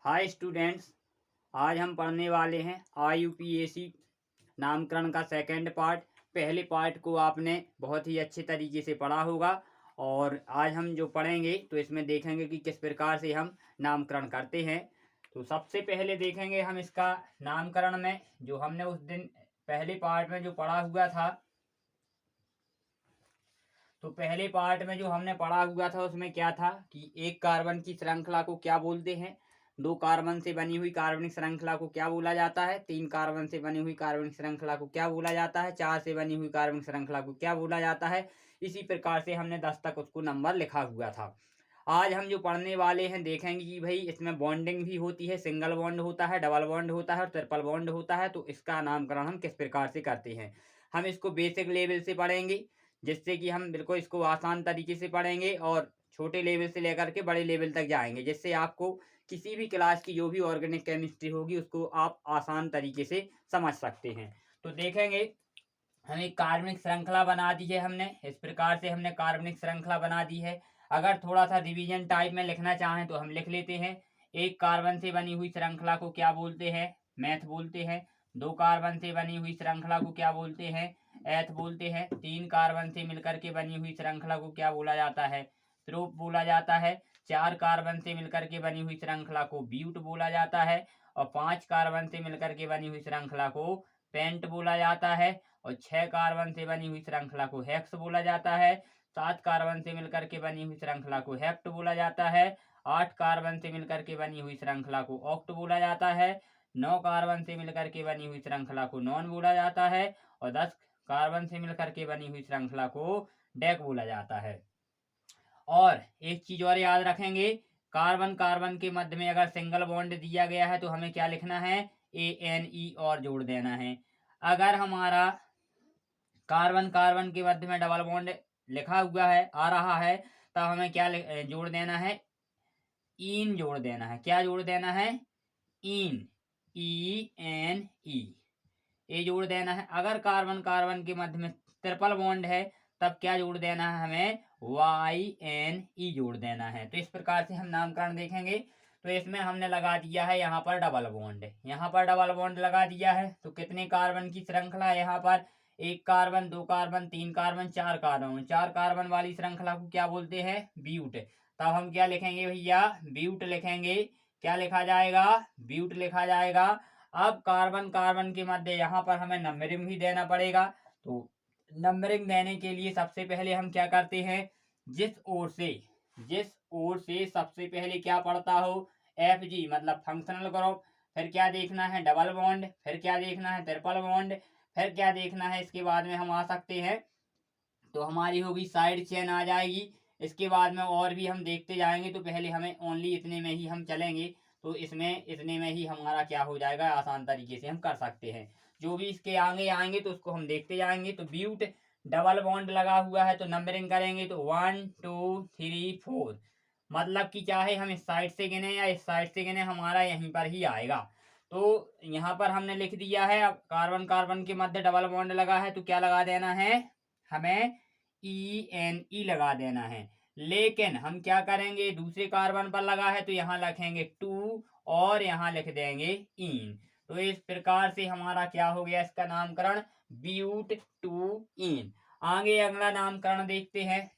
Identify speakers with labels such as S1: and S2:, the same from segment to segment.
S1: Hi students. आज हम पढ़ने वाले हैं IUPAC नामकरण का सेकंड पार्ट। पहले पार्ट को आपने बहुत ही अच्छे तरीके से पढ़ा होगा और आज हम जो पढ़ेंगे तो इसमें देखेंगे कि किस प्रकार से हम नामकरण करते हैं। तो सबसे पहले देखेंगे हम इसका नामकरण में जो हमने उस दिन पहले पार्ट में जो पढ़ा हुआ था। तो पहले पार्ट में जो हमने पढ़ा हुआ था उसमें क्या था कि एक कार्बन की श्रृंखला को क्या बोलते हैं, दो कार्बन से बनी हुई कार्बनिक श्रृंखला को क्या बोला जाता है, तीन कार्बन से बनी हुई कार्बनिक श्रृंखला को क्या बोला जाता है, चार से बनी हुई कार्बनिक श्रृंखला को क्या बोला जाता है। इसी प्रकार से हमने 10 तक उसको नंबर लिखा हुआ था। आज हम जो पढ़ने वाले हैं देखेंगे कि भाई इसमें बॉन्डिंग भी होती है, सिंगल बॉन्ड होता है, डबल बॉन्ड होता है और ट्रिपल बॉन्ड होता है। तो इसका नामकरण हम किस प्रकार से करते हैं, हम इसको बेसिक लेवल से पढ़ेंगे, जिससे कि हम बिल्कुल इसको आसान तरीके से पढ़ेंगे और छोटे लेवल से लेकर के बड़े लेवल तक जाएंगे, जिससे आपको किसी भी क्लास की जो भी ऑर्गेनिक केमिस्ट्री होगी उसको आप आसान तरीके से समझ सकते हैं। तो देखेंगे हम एक कार्बनिक श्रृंखला बना दी है, हमने इस प्रकार से हमने कार्बनिक श्रृंखला बना दी है। अगर थोड़ा सा डिवीजन टाइप में लिखना चाहें तो हम लिख लेते हैं। एक कार्बन से बनी हुई श्रृंखला को क्या बोलते हैं, मैथ बोलते हैं। दो कार्बन से बनी हुई श्रृंखला को क्या बोलते हैं, एथ बोलते हैं। तीन कार्बन से मिलकर के बनी हुई श्रृंखला को क्या बोला जाता है, प्रोप बोला जाता है। चार कार्बन से मिलकर के बनी हुई श्रृंखला को ब्यूट बोला जाता है और पांच कार्बन से मिलकर के बनी हुई श्रृंखला को पेंट बोला जाता है और छह कार्बन से बनी हुई श्रृंखला को हेक्स बोला जाता है। सात कार्बन से मिलकर के बनी हुई श्रृंखला को हेप्ट बोला जाता है। आठ कार्बन से मिलकर के बनी हुई श्रृंखला को ऑक्ट बोला जाता है। नौ कार्बन से मिलकर के बनी हुई श्रृंखला को नॉन बोला जाता है और 10 कार्बन से मिलकर के बनी हुई श्रृंखला को डेक बोला जाता है। और एक चीज और याद रखेंगे, कार्बन कार्बन के मध्य में अगर सिंगल बॉन्ड दिया गया है तो हमें क्या लिखना है, ANE और जोड़ देना है। अगर हमारा कार्बन कार्बन के मध्य में डबल बॉन्ड लिखा हुआ है, आ रहा है, तब हमें क्या जोड़ देना है, इन जोड़ देना है। क्या जोड़ देना है, इन, ENE, ये जोड़ देना है। अगर कार्बन कार्बन के मध्य में ट्रिपल बॉन्ड है तब क्या जोड़ देना है, हमें YNE जोड़ देना है। तो इस प्रकार से हम नामकरण देखेंगे। तो इसमें हमने लगा दिया है यहाँ पर डबल बॉन्ड, यहाँ पर डबल बॉन्ड लगा दिया है। तो कितने कार्बन की श्रृंखला है यहाँ पर, एक कार्बन, दो कार्बन, तीन कार्बन, चार कार्बन। चार कार्बन वाली श्रृंखला को क्या बोलते हैं, ब्यूट। तब हम क्या लिखेंगे भैया, ब्यूट लिखेंगे। क्या लिखा जाएगा, ब्यूट लिखा जाएगा। अब कार्बन कार्बन के मध्य यहाँ पर हमें नंबरिंग भी देना पड़ेगा। तो नंबरिंग देने के लिए सबसे पहले हम क्या करते हैं, जिस ओर से सबसे पहले क्या पढ़ता हो, FG मतलब फंक्शनल ग्रुप, फिर क्या देखना है, डबल बॉन्ड, फिर क्या देखना है, ट्रिपल बॉन्ड, फिर क्या देखना है, इसके बाद में हम आ सकते हैं तो हमारी होगी साइड चेन आ जाएगी। इसके बाद में और भी हम देखते जाएंगे। तो पहले हमें ओनली इतने में ही हम चलेंगे, तो इसमें इतने में ही हमारा क्या हो जाएगा, आसान तरीके से हम कर सकते हैं। जो भी इसके आगे आएंगे तो उसको हम देखते जाएंगे। तो ब्यूट डबल बॉन्ड लगा हुआ है तो नंबरिंग करेंगे तो 1 2 3 4, मतलब कि चाहे हम इस साइड से गिने या इस साइड से गिने, हमारा यहीं पर ही आएगा। तो यहाँ पर हमने लिख दिया है। अब कार्बन कार्बन के मध्य डबल बॉन्ड लगा है तो क्या लगा देना है, हमें ENE लगा देना है। लेकिन हम क्या करेंगे, दूसरे कार्बन पर लगा है तो यहाँ लिखेंगे 2 और यहाँ लिख देंगे इन। तो इस प्रकार से हमारा क्या हो गया, इसका नामकरण ब्यूट 2 इन। आगे अगला नामकरण देखते हैं।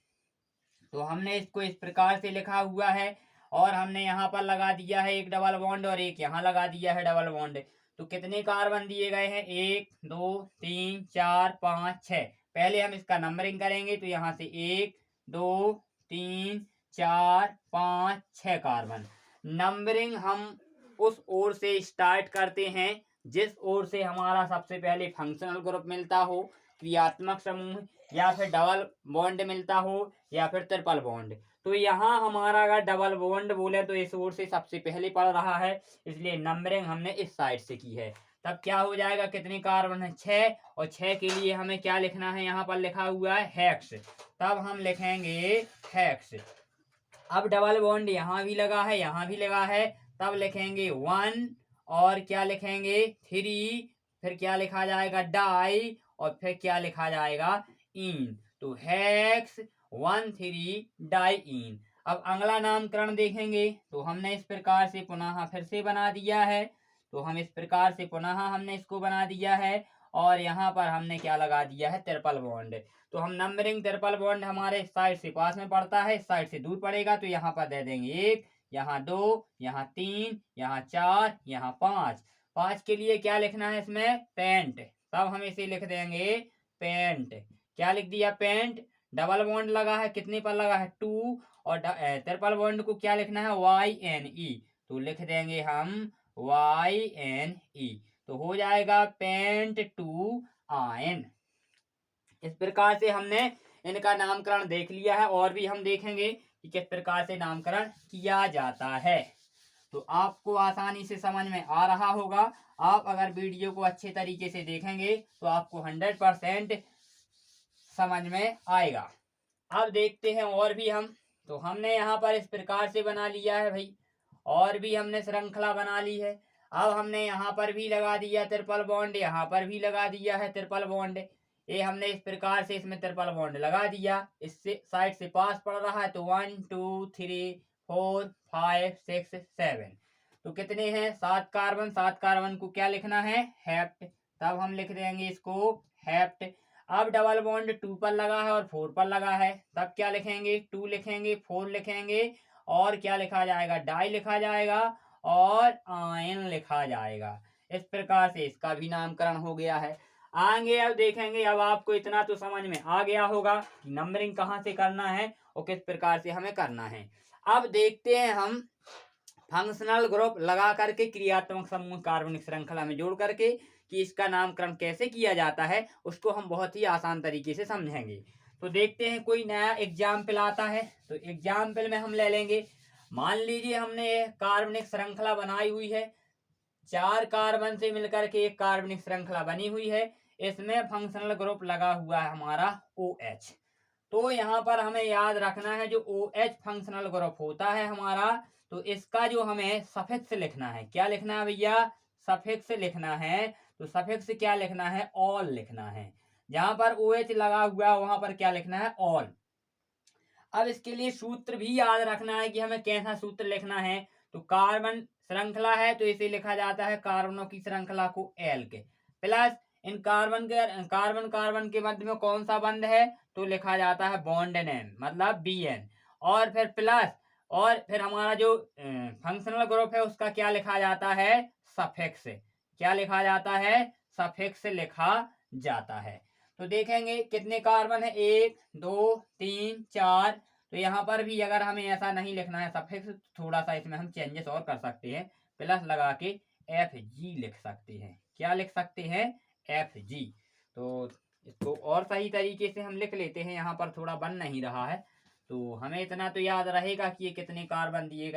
S1: तो हमने इसको इस प्रकार से लिखा हुआ है और हमने यहाँ पर लगा दिया है एक डबल बॉन्ड और एक यहाँ लगा दिया है डबल बॉन्ड। तो कितने कार्बन दिए गए हैं, 1 2 3 4 5 6। पहले हम इसका नंबरिंग करेंगे तो यहाँ से 1 2 3 4 5 6 कार्बन। नंबरिंग हम उस ओर से स्टार्ट करते हैं जिस ओर से हमारा सबसे पहले फंक्शनल ग्रुप मिलता हो, क्रियात्मक समूह, या फिर डबल बॉन्ड मिलता हो, या फिर ट्रिपल बॉन्ड। तो यहाँ हमारा अगर डबल बॉन्ड बोले तो इस ओर से सबसे पहले पड़ रहा है, इसलिए नंबरिंग हमने इस साइड से की है। तब क्या हो जाएगा, कितने कार्बन है, 6, और 6 के लिए हमें क्या लिखना है, यहाँ पर लिखा हुआ है हेक्स। तब हम लिखेंगे हेक्स। अब डबल बॉन्ड यहाँ भी लगा है, यहाँ भी लगा है, तब लिखेंगे 1 और क्या लिखेंगे 3, फिर क्या लिखा जाएगा, डाई, और फिर क्या लिखा जाएगा, इन। तो हेक्स 1 3 डाई इन। अब अगला नामकरण देखेंगे तो हमने इस प्रकार से पुनः फिर से बना दिया है। तो हम इस प्रकार से पुनः हमने इसको बना दिया है और यहाँ पर हमने क्या लगा दिया है, ट्रिपल बॉन्ड। तो हम नंबरिंग ट्रिपल बॉन्ड हमारे इस साइड से पास में पड़ता है, इस साइड से दूर पड़ेगा, तो यहाँ पर दे देंगे 1, यहाँ 2, यहाँ 3, यहाँ 4, यहाँ 5। 5 के लिए क्या लिखना है इसमें, पेंट। तब हम इसे लिख देंगे पेंट। क्या लिख दिया, पेंट। डबल बॉन्ड लगा है, कितने पर लगा है, 2, और ट्रिपल बॉन्ड को क्या लिखना है, YNE। तो लिख देंगे हम YNE। तो हो जाएगा पेंट टू आयन। इस प्रकार से हमने इनका नामकरण देख लिया है और भी हम देखेंगे कि किस प्रकार से नामकरण किया जाता है। तो आपको आसानी से समझ में आ रहा होगा। आप अगर वीडियो को अच्छे तरीके से देखेंगे तो आपको 100% समझ में आएगा। अब देखते हैं और भी हम। तो हमने यहाँ पर इस प्रकार से बना लिया है भाई, और भी हमने श्रृंखला बना ली है। अब हमने यहाँ पर भी लगा दिया ट्रिपल बॉन्ड, यहाँ पर भी लगा दिया है ट्रिपल बॉन्ड। ये हमने इस प्रकार से इसमें ट्रिपल बॉन्ड लगा दिया, इससे साइड से पास पड़ रहा है। तो 1 2 3 4 5 6 7, तो कितने हैं, 7 कार्बन। 7 कार्बन को क्या लिखना है, हेप्ट। तब हम लिख देंगे इसको हेप्ट। अब डबल बॉन्ड 2 पर लगा है और 4 पर लगा है, तब क्या लिखेंगे, 2 लिखेंगे, 4 लिखेंगे, और क्या लिखा जाएगा, डाई लिखा जाएगा और आयन लिखा जाएगा। इस प्रकार से इसका भी नामकरण हो गया है। आगे अब देखेंगे। अब आपको इतना तो समझ में आ गया होगा कि नंबरिंग कहाँ से करना है और किस प्रकार से हमें करना है। अब देखते हैं हम फंक्शनल ग्रुप लगा करके क्रियात्मक समूह कार्बनिक श्रृंखला में जोड़ करके कि इसका नामकरण कैसे किया जाता है, उसको हम बहुत ही आसान तरीके से समझेंगे। तो देखते हैं, कोई नया एग्जाम्पल आता है तो एग्जाम्पल में हम ले लेंगे। मान लीजिए हमने कार्बनिक श्रृंखला बनाई हुई है, 4 कार्बन से मिलकर के एक कार्बनिक श्रृंखला बनी हुई है। इसमें फंक्शनल ग्रुप लगा हुआ है हमारा OH। तो यहाँ पर हमें याद रखना है, जो OH फंक्शनल ग्रुप होता है हमारा, तो इसका जो हमें सफिक्स लिखना है, क्या लिखना है भैया, सफिक्स लिखना है। तो सफिक्स क्या लिखना है, ऑल लिखना है। जहां पर OH लगा हुआ है वहां पर क्या लिखना है, ऑल। अब इसके लिए सूत्र भी याद रखना है कि हमें कैसा सूत्र लिखना है। तो कार्बन श्रृंखला है तो इसे लिखा जाता है कार्बनों की श्रृंखला को एल्क प्लस इन कार्बन कार्बन के मध्य में कौन सा बंध है, तो लिखा जाता है बॉन्ड नेम, मतलब BN। और फिर प्लस, और फिर हमारा जो फंक्शनल ग्रुप है उसका क्या लिखा जाता है, सफिक्स। क्या लिखा जाता है, सफिक्स लिखा जाता है। तो देखेंगे कितने कार्बन है, 1 2 3 4। तो यहाँ पर भी अगर हमें ऐसा नहीं लिखना है सफिक्स, थोड़ा सा इसमें हम चेंजेस और कर सकते हैं, प्लस लगा के FG लिख सकते हैं। क्या लिख सकते हैं, FG। तो इसको और सही तरीके से हम लिख लेते हैं, यहाँ पर थोड़ा बन नहीं रहा है। तो हमें इतना तो याद रहेगा कि ये कितने कार्बन दिए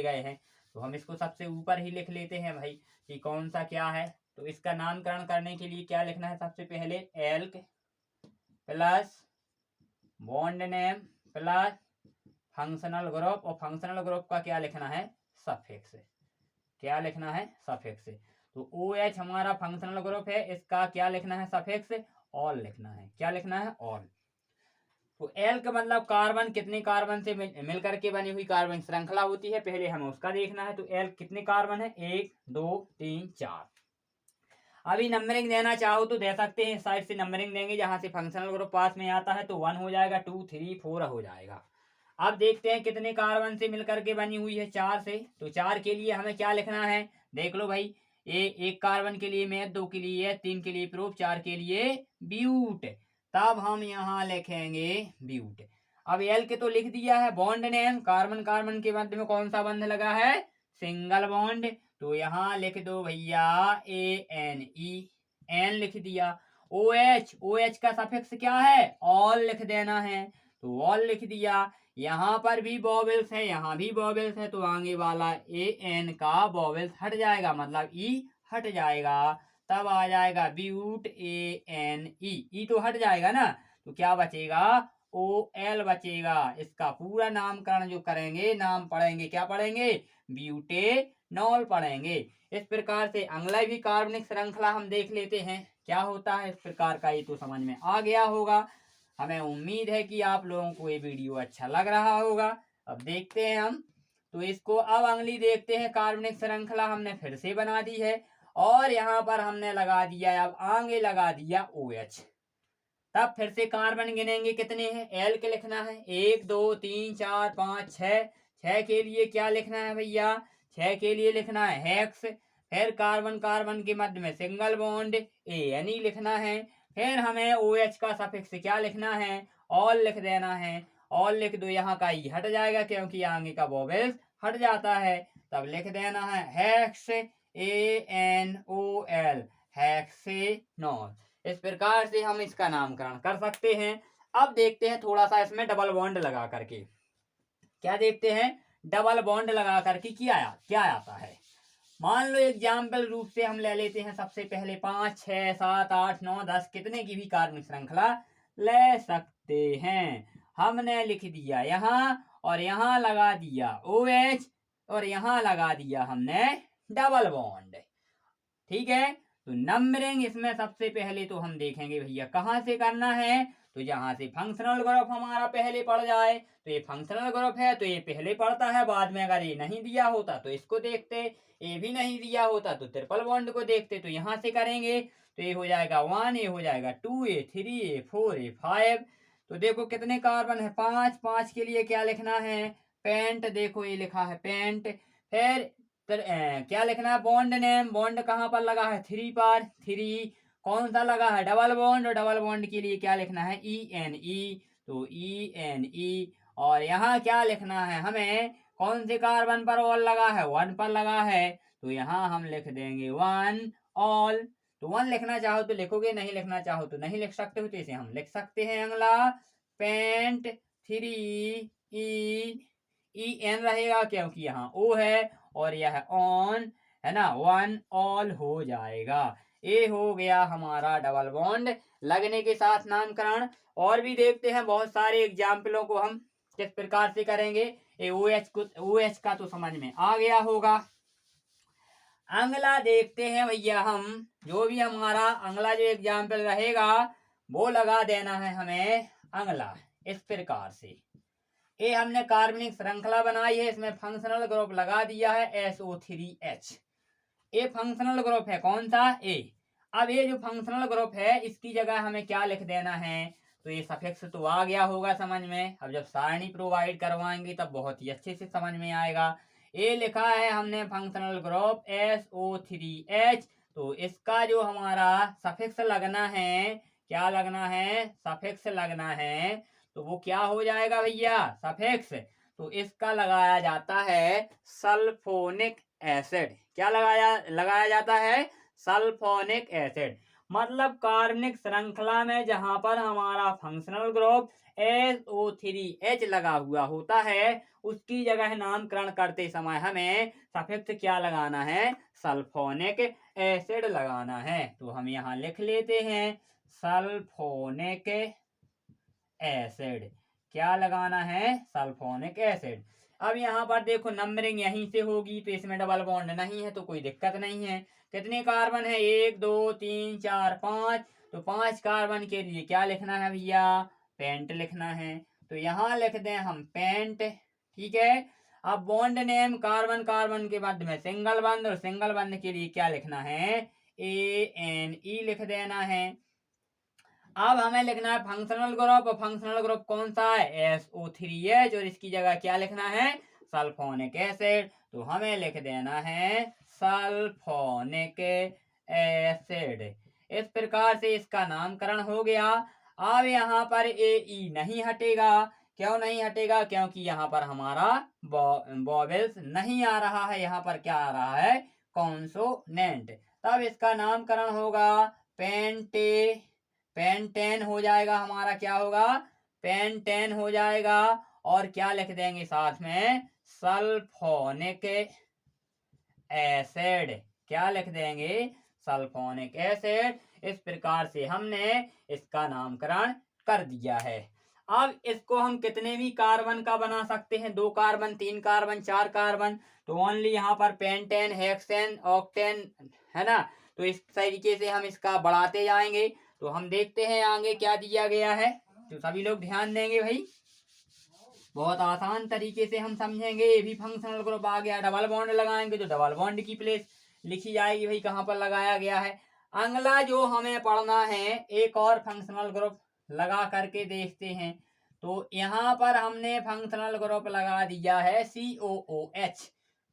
S1: गए हैं। तो हम इसको सबसे ऊपर ही लिख लेते हैं भाई कि कौन सा क्या है। तो इसका नामकरण करने के लिए क्या लिखना है, सबसे पहले elk plus bond name plus functional group, और फंक्शनल ग्रुप का क्या लिखना है, सफिक्स। क्या लिखना है, सफिक्स। तो OH हमारा फंक्शनल ग्रुप है, इसका क्या लिखना है, सफिक्स ऑल लिखना है। क्या लिखना है, ऑल। तो एल्क मतलब कार्बन, कितने कार्बन से मिलकर के बनी हुई कार्बन श्रृंखला होती है, पहले हमें उसका देखना है। तो एल्क कितने कार्बन है, 1 2 3 4। अभी नंबरिंग देना चाहो तो दे सकते हैं, इस साइड से नंबरिंग देंगे, जहां से फंक्शनल ग्रुप पास में आता है तो 1 हो जाएगा, 2 3 4 हो जाएगा। अब देखते हैं कितने कार्बन से मिलकर के बनी हुई है, 4 से। तो 4 के लिए हमें क्या लिखना है, देख लो भाई। एक कार्बन के लिए मैथ, 2 के लिए, 3 के लिए प्रूफ, 4 के लिए ब्यूट। तब हम यहाँ लिखेंगे ब्यूट। अब एल के तो लिख दिया है, बॉन्ड नेम, कार्बन कार्बन के मध्य में कौन सा बंध लगा है, सिंगल बॉन्ड। तो यहाँ लिख दो भैया ANE, एन लिख दिया। OH का सफिक्स क्या है, ऑल लिख देना है। तो ऑल लिख दिया। यहाँ पर भी वॉवेल्स है, यहाँ भी वॉवेल्स है, तो आगे वाला AN का वॉवेल्स हट जाएगा, मतलब E हट जाएगा। तब आ जाएगा ब्यूट ANE, E तो हट जाएगा ना, तो क्या बचेगा, OL बचेगा। इसका पूरा नामकरण जो करेंगे, नाम पढ़ेंगे, क्या पढ़ेंगे, ब्यूटेनॉल पढ़ेंगे। इस प्रकार से अगला भी कार्बनिक श्रृंखला हम देख लेते हैं क्या होता है इस प्रकार का। ये तो समझ में आ गया होगा। हमें उम्मीद है कि आप लोगों को ये वीडियो अच्छा लग रहा होगा। अब देखते हैं हम, तो इसको अब अगली देखते हैं। कार्बनिक श्रृंखला हमने फिर से बना दी है और यहाँ पर हमने लगा दिया, अब आगे लगा दिया OH। तब फिर से कार्बन गिनेंगे कितने हैं, एल के लिखना है 1 2 3 4 5 6। 6 के लिए क्या लिखना है भैया, 6 के लिए लिखना है हेक्स। फिर कार्बन कार्बन के मध्य में सिंगल बॉन्ड ANE लिखना है। फिर हमें OH का सफिक्स क्या लिखना है, ऑल लिख देना है। ऑल लिख दो, यहाँ का ई हट जाएगा क्योंकि आगे का वोवेल्स हट जाता है। तब लिख देना है हेक्स ANOL, हेक्सेनॉल। इस प्रकार से हम इसका नामकरण कर सकते हैं। अब देखते हैं थोड़ा सा इसमें डबल बॉन्ड लगा करके, क्या देखते हैं, डबल बॉन्ड लगा करके क्या आता है। मान लो एग्जाम्पल रूप से हम ले लेते हैं सबसे पहले 5 6 7 8 9 10 कितने की भी कार्बनिक श्रृंखला ले सकते हैं। हमने लिख दिया यहाँ और यहाँ लगा दिया OH और यहाँ लगा दिया हमने डबल बॉन्ड। ठीक है, तो नंबरिंग इसमें सबसे पहले तो हम देखेंगे भैया कहाँ से करना है, तो जहां से फंक्शनल ग्रुप हमारा पहले पड़ जाए, तो ये फंक्शनल ग्रुप है तो ये पहले पड़ता है। बाद में अगर ये नहीं दिया होता तो इसको देखते, ये भी नहीं दिया होता तो ट्रिपल बॉन्ड को देखते। तो यहाँ से करेंगे तो ये हो जाएगा 1, ये हो जाएगा 2, ये 3, ये 4, ये 5। तो देखो कितने कार्बन है, 5। 5 के लिए क्या लिखना है, पेंट। देखो ये लिखा है पेंट। फिर क्या लिखना है, बॉन्ड नेम। बॉन्ड कहाँ पर लगा है, 3 पर। 3 कौन सा लगा है, डबल बॉन्ड। और डबल बॉन्ड के लिए क्या लिखना है, ENE। तो ENE। और यहाँ क्या लिखना है हमें, कौन से कार्बन पर ऑल लगा है, 1 पर लगा है। तो यहाँ हम लिख देंगे 1 ऑल। तो 1 लिखना चाहो तो लिखोगे, नहीं लिखना चाहो तो नहीं लिख सकते हो। तो इसे हम लिख सकते हैं अगला पेंट 3 EN रहेगा क्योंकि यहाँ O है और यह ऑन है ना, 1 ऑल हो जाएगा। ये हो गया हमारा डबल बॉन्ड लगने के साथ नामकरण। और भी देखते हैं बहुत सारे एग्जाम्पलों को हम किस प्रकार से करेंगे। ये OH का तो समझ में आ गया होगा। अगला देखते हैं भैया हम, जो भी हमारा अगला जो एग्जाम्पल रहेगा वो लगा देना है हमें अगला इस प्रकार से। ये हमने कार्बनिक श्रृंखला बनाई है, इसमें फंक्शनल ग्रुप लगा दिया है SO3H। ये फंक्शनल ग्रुप है कौन सा, ए। अब ये जो फंक्शनल ग्रुप है इसकी जगह हमें क्या लिख देना है, तो ये सफिक्स तो आ गया होगा समझ में। अब जब सारणी प्रोवाइड करवाएंगे तब बहुत ही अच्छे से समझ में आएगा। ये लिखा है हमने फंक्शनल ग्रुप SO3H। तो इसका जो हमारा सफिक्स लगना है, क्या लगना है, सफिक्स लगना है। तो वो क्या हो जाएगा भैया, सफिक्स। तो इसका लगाया जाता है सल्फोनिक एसिड। क्या लगाया जाता है, सल्फोनिक एसिड। मतलब कार्बनिक श्रृंखला में जहां पर हमारा फंक्शनल ग्रुप SO3H लगा हुआ होता है उसकी जगह नामकरण करते समय हमें सफिक्स क्या लगाना है, सल्फोनिक एसिड लगाना है। तो हम यहाँ लिख लेते हैं सल्फोनिक एसिड। क्या लगाना है, सल्फोनिक एसिड। अब यहाँ पर देखो नंबरिंग यहीं से होगी तो इसमें डबल बॉन्ड नहीं है तो कोई दिक्कत नहीं है। कितने कार्बन है, 1 2 3 4 5। तो 5 कार्बन के लिए क्या लिखना है भैया, पेंट लिखना है। तो यहाँ लिख दें हम पेंट। ठीक है, अब बॉन्ड नेम, कार्बन कार्बन के मध्य में सिंगल बंद, और सिंगल बंद के लिए क्या लिखना है, ANE लिख देना है। अब हमें लिखना है फंक्शनल ग्रुप, और फंक्शनल ग्रुप कौन सा है, SO3H। और इसकी जगह क्या लिखना है, सल्फोनिक एसिड। तो हमें लिख देना है सल्फोनिक एसिड। इस प्रकार से इसका नामकरण हो गया। अब यहाँ पर AE नहीं हटेगा। क्यों नहीं हटेगा, क्योंकि यहाँ पर हमारा वोवेल्स नहीं आ रहा है, यहाँ पर क्या आ रहा है, कॉन्सोनेंट। तब इसका नामकरण होगा पेंटेन हो जाएगा हमारा, क्या होगा, पेंटेन हो जाएगा। और क्या लिख देंगे साथ में, सल्फोनिक एसिड। क्या लिख देंगे, सल्फोनिक एसिड। इस प्रकार से हमने इसका नामकरण कर दिया है। अब इसको हम कितने भी कार्बन का बना सकते हैं, 2 कार्बन 3 कार्बन 4 कार्बन। तो ओनली यहाँ पर पेंटेन हेक्सेन ऑक्टेन है ना। तो इस तरीके से हम इसका बढ़ाते जाएंगे। तो हम देखते हैं आगे क्या दिया गया है, तो सभी लोग ध्यान देंगे भाई। बहुत आसान तरीके से हम समझेंगे। ये भी फंक्शनल ग्रुप आ गया। डबल बॉन्ड लगाएंगे तो डबल बॉन्ड की प्लेस लिखी जाएगी भाई कहाँ पर लगाया गया है। अगला जो हमें पढ़ना है, एक और फंक्शनल ग्रुप लगा करके देखते हैं। तो यहाँ पर हमने फंक्शनल ग्रुप लगा दिया है COOH।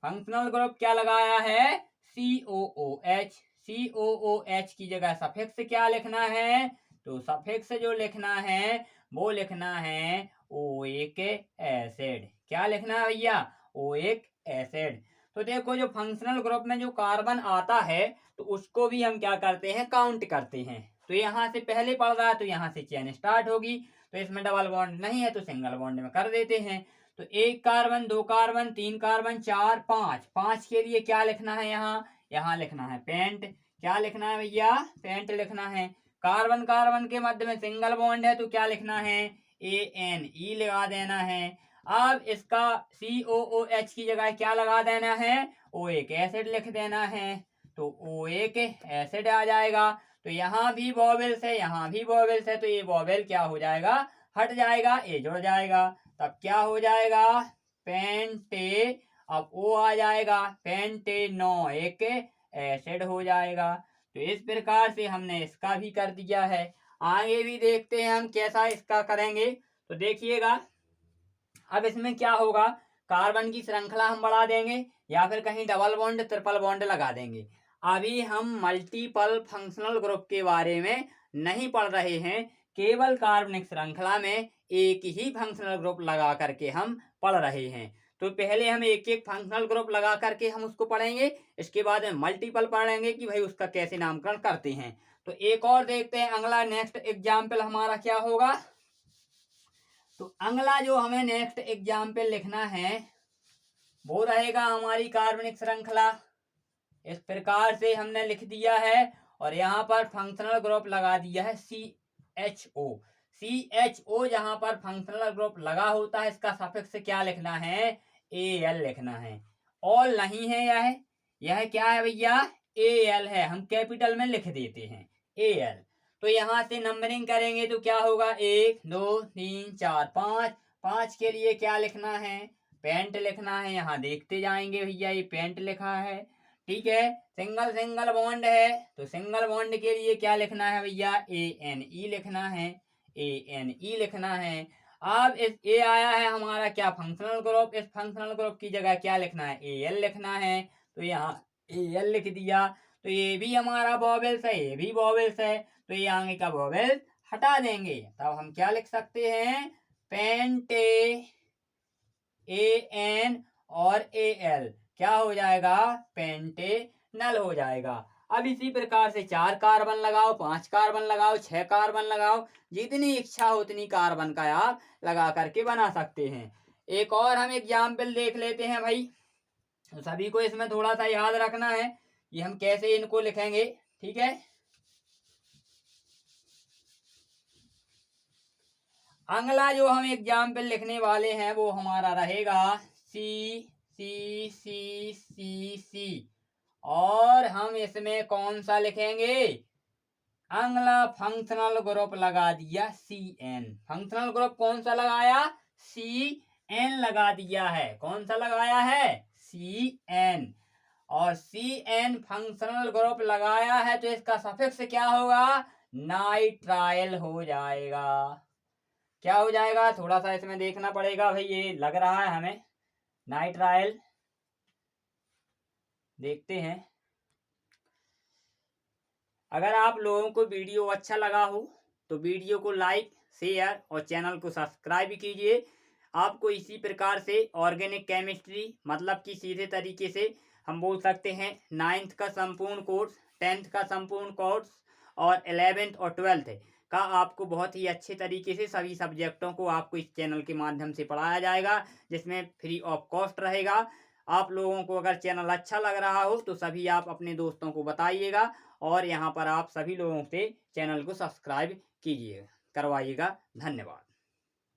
S1: फंक्शनल ग्रुप क्या लगाया है? COOH। COOH की जगह सफिक्स क्या लिखना है? तो सफिक्स जो लिखना है वो लिखना है ओइक एसिड। क्या लिखना है भैया? Oic acid. तो देखो जो फंक्शनल ग्रुप में जो कार्बन आता है तो उसको भी हम क्या करते हैं? काउंट करते हैं। तो यहाँ से पहले पढ़ रहा है तो यहाँ से चेन स्टार्ट होगी। तो इसमें डबल बॉन्ड नहीं है तो सिंगल बॉन्ड में कर देते हैं। तो 1 कार्बन, 2 कार्बन, 3 कार्बन, 4, 5। 5 के लिए क्या लिखना है? यहाँ लिखना है पेंट। क्या लिखना है भैया? पेंट लिखना है। कार्बन कार्बन के मध्य में सिंगल बॉन्ड है तो क्या लिखना है? ANE लगा देना है। अब इसका COOH की जगह क्या लगा देना है? ओइक एसिड लिख देना है। तो ओइक एसिड आ जाएगा। तो यहाँ भी वॉवेल्स है, यहाँ भी वॉवेल्स है, तो ये वॉवेल क्या हो जाएगा? हट जाएगा, ये जुड़ जाएगा। तब क्या हो जाएगा? पेंटे। अब O आ जाएगा, पेंटेनोइक एसिड हो जाएगा। तो इस प्रकार से हमने इसका भी कर दिया है। आगे भी देखते हैं हम कैसा इसका करेंगे। तो देखिएगा अब इसमें क्या होगा, कार्बन की श्रृंखला हम बढ़ा देंगे या फिर कहीं डबल बॉन्ड ट्रिपल बॉन्ड लगा देंगे। अभी हम मल्टीपल फंक्शनल ग्रुप के बारे में नहीं पढ़ रहे हैं, केवल कार्बनिक श्रृंखला में एक ही फंक्शनल ग्रुप लगा करके हम पढ़ रहे हैं। तो पहले हम एक एक फंक्शनल ग्रुप लगा करके हम उसको पढ़ेंगे, इसके बाद में मल्टीपल पढ़ेंगे कि भाई उसका कैसे नामकरण करते हैं। तो एक और देखते हैं, अगला नेक्स्ट एग्जाम्पल हमारा क्या होगा। तो अगला जो हमें नेक्स्ट एग्जाम्पल लिखना है वो रहेगा हमारी कार्बनिक श्रृंखला। इस प्रकार से हमने लिख दिया है और यहाँ पर फंक्शनल ग्रुप लगा दिया है CHO। CHO जहां पर फंक्शनल ग्रुप लगा होता है इसका सफिक्स क्या लिखना है? AL लिखना है। ऑल नहीं है, यह क्या है भैया? AL है। हम कैपिटल में लिख देते हैं AL। तो यहाँ से नंबरिंग करेंगे तो क्या होगा? 1 2 3 4 5। 5 के लिए क्या लिखना है? पेंट लिखना है। यहाँ देखते जाएंगे भैया, ये पेंट लिखा है, ठीक है। सिंगल सिंगल बॉन्ड है तो सिंगल बॉन्ड के लिए क्या लिखना है भैया? ANE लिखना है। ANE लिखना है। अब इस ए आया है हमारा क्या? Functional group. इस फंक्शनल ग्रुप की जगह क्या लिखना है? AL लिखना है। तो यहाँ AL लिख दिया। तो ये भी हमारा वॉवेल्स है, ये भी वॉवेल्स है, तो ये आगे का वॉवेल हटा देंगे। तब हम क्या लिख सकते हैं? पेंटे। AN और AL क्या हो जाएगा? पेंटेनल हो जाएगा। अब इसी प्रकार से 4 कार्बन लगाओ, 5 कार्बन लगाओ, 6 कार्बन लगाओ, जितनी इच्छा हो उतनी कार्बन का आप लगा करके बना सकते हैं। एक और हम एग्जाम्पल देख लेते हैं भाई। तो सभी को इसमें थोड़ा सा याद रखना है कि हम कैसे इनको लिखेंगे, ठीक है। अगला जो हम एग्जाम्पल लिखने वाले हैं वो हमारा रहेगा C और हम इसमें कौन सा लिखेंगे? अगला फंक्शनल ग्रुप लगा दिया CN। फंक्शनल ग्रुप कौन सा लगाया? CN लगा दिया है। कौन सा लगाया है? CN। और CN फंक्शनल ग्रुप लगाया है तो इसका सफिक्स क्या होगा? नाइट्राइल हो जाएगा। क्या हो जाएगा? थोड़ा सा इसमें देखना पड़ेगा भाई, ये लग रहा है हमें नाइट्राइल। देखते हैं। अगर आप लोगों को वीडियो अच्छा लगा हो तो वीडियो को लाइक, शेयर और चैनल को सब्सक्राइब कीजिए। आपको इसी प्रकार से ऑर्गेनिक केमिस्ट्री मतलब कि सीधे तरीके से हम बोल सकते हैं 9th का संपूर्ण कोर्स, 10th का संपूर्ण कोर्स और 11th और 12th का आपको बहुत ही अच्छे तरीके से सभी सब्जेक्टों को आपको इस चैनल के माध्यम से पढ़ाया जाएगा, जिसमें फ्री ऑफ कॉस्ट रहेगा। आप लोगों को अगर चैनल अच्छा लग रहा हो तो सभी आप अपने दोस्तों को बताइएगा और यहाँ पर आप सभी लोगों से चैनल को सब्सक्राइब कीजिएगा, करवाइएगा। धन्यवाद।